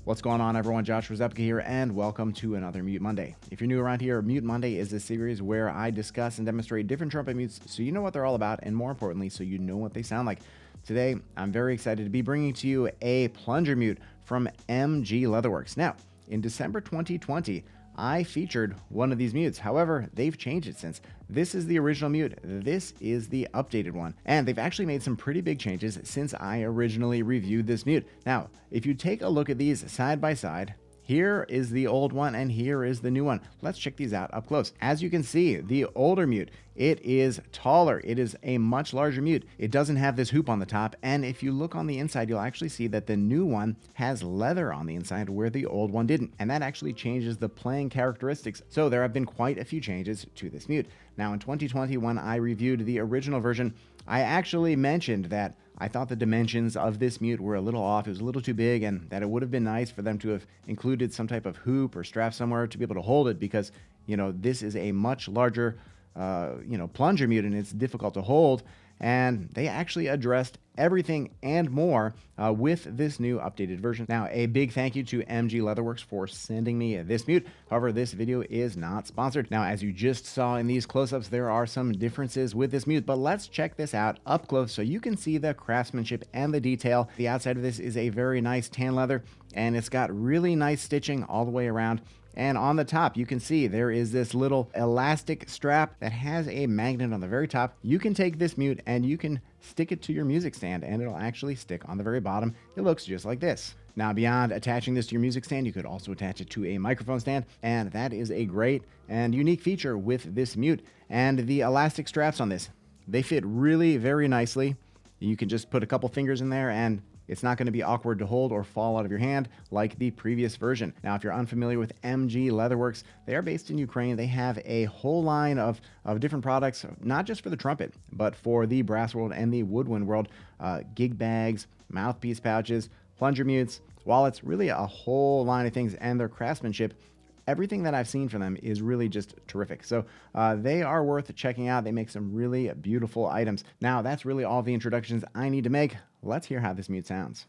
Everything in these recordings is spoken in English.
What's going on, everyone? Josh Rzepka here, and welcome to another Mute Monday. If you're new around here, Mute Monday is a series where I discuss and demonstrate different trumpet mutes so you know what they're all about, and more importantly, so you know what they sound like. Today, I'm very excited to be bringing to you a plunger mute from MG Leatherworks. Now, in December 2020, I featured one of these mutes. However, they've changed it since. This is the original mute. This is the updated one. And they've actually made some pretty big changes since I originally reviewed this mute. Now, if you take a look at these side by side, here is the old one and here is the new one. Let's check these out up close. As you can see, the older mute, it is taller. It is a much larger mute. It doesn't have this hoop on the top. And if you look on the inside, you'll actually see that the new one has leather on the inside where the old one didn't. And that actually changes the playing characteristics. So there have been quite a few changes to this mute. Now in 2020, when I reviewed the original version, I actually mentioned that I thought the dimensions of this mute were a little off. It was a little too big, and that it would have been nice for them to have included some type of hoop or strap somewhere to be able to hold it, because, you know, this is a much larger, plunger mute, and it's difficult to hold. And they actually addressed everything and more with this new updated version. Now, a big thank you to MG Leatherworks for sending me this mute. However, this video is not sponsored. Now, as you just saw in these close-ups, there are some differences with this mute, but let's check this out up close so you can see the craftsmanship and the detail. The outside of this is a very nice tan leather, and it's got really nice stitching all the way around. And on the top, you can see there is this little elastic strap that has a magnet on the very top. You can take this mute and you can stick it to your music stand, and it'll actually stick on the very bottom. It looks just like this. Now, beyond attaching this to your music stand, you could also attach it to a microphone stand, and that is a great and unique feature with this mute. And the elastic straps on this, they fit really very nicely. You can just put a couple fingers in there and it's not going to be awkward to hold or fall out of your hand like the previous version. Now, if you're unfamiliar with MG Leatherworks, they are based in Ukraine. They have a whole line of different products, not just for the trumpet, but for the brass world and the woodwind world. Gig bags, mouthpiece pouches, plunger mutes, wallets, really a whole line of things. And their craftsmanship, everything that I've seen from them is really just terrific. So they are worth checking out. They make some really beautiful items. Now, that's really all the introductions I need to make. Let's hear how this mute sounds.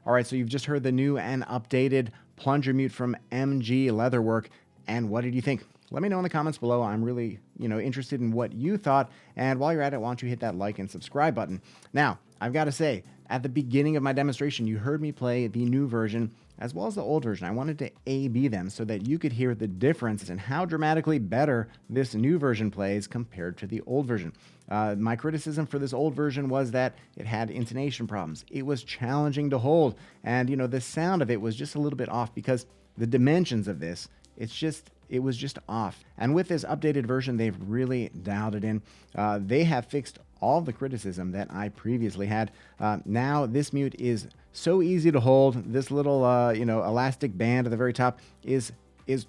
All right, so you've just heard the new and updated plunger mute from MG Leatherwork. And what did you think? Let me know in the comments below. I'm really, interested in what you thought. And while you're at it, why don't you hit that like and subscribe button? Now, I've got to say, At the beginning of my demonstration, you heard me play the new version as well as the old version. I wanted to A/B them so that you could hear the difference and how dramatically better this new version plays compared to the old version. My criticism for this old version was that it had intonation problems. It was challenging to hold, and the sound of it was just a little bit off because the dimensions of this, it was just off. And with this updated version, they've really dialed it in. They have fixed all the criticism that I previously had. Now this mute is so easy to hold. This little elastic band at the very top is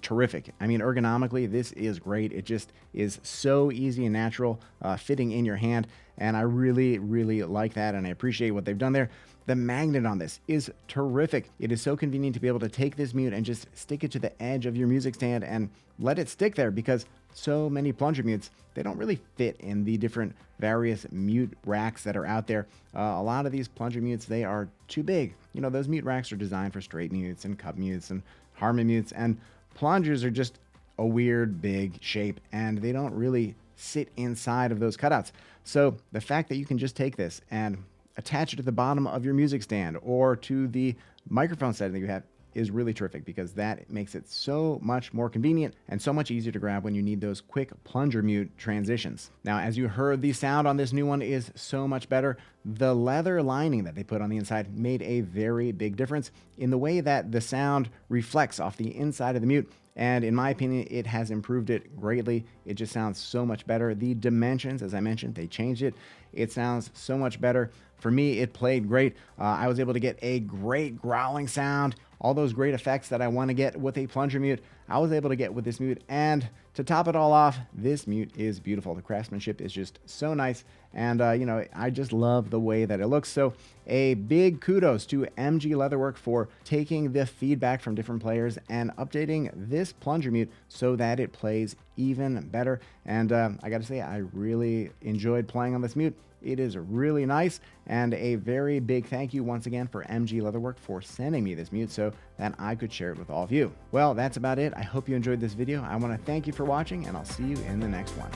terrific. I mean, ergonomically, this is great. It just is so easy and natural fitting in your hand, and I really, really like that, and I appreciate what they've done there. The magnet on this is terrific. It is so convenient to be able to take this mute and just stick it to the edge of your music stand and let it stick there, because so many plunger mutes, they don't really fit in the different various mute racks that are out there. A lot of these plunger mutes, they are too big. Those mute racks are designed for straight mutes and cup mutes and harmony mutes, and plungers are just a weird big shape, and they don't really sit inside of those cutouts. So the fact that you can just take this and attach it to the bottom of your music stand or to the microphone setting that you have is really terrific, because that makes it so much more convenient and so much easier to grab when you need those quick plunger mute transitions. Now, as you heard, the sound on this new one is so much better. The leather lining that they put on the inside made a very big difference in the way that the sound reflects off the inside of the mute. And in my opinion, it has improved it greatly. It just sounds so much better. The dimensions, as I mentioned, they changed it. It sounds so much better. For me, it played great. I was able to get a great growling sound, all those great effects that I want to get with a plunger mute, I was able to get with this mute. And to top it all off, this mute is beautiful. The craftsmanship is just so nice. And, I just love the way that it looks. So a big kudos to MG Leatherwork for taking the feedback from different players and updating this plunger mute so that it plays even better. And I got to say, I really enjoyed playing on this mute. It is really nice, and a very big thank you once again for MG Leatherwork for sending me this mute so that I could share it with all of you. Well, that's about it. I hope you enjoyed this video. I want to thank you for watching, and I'll see you in the next one.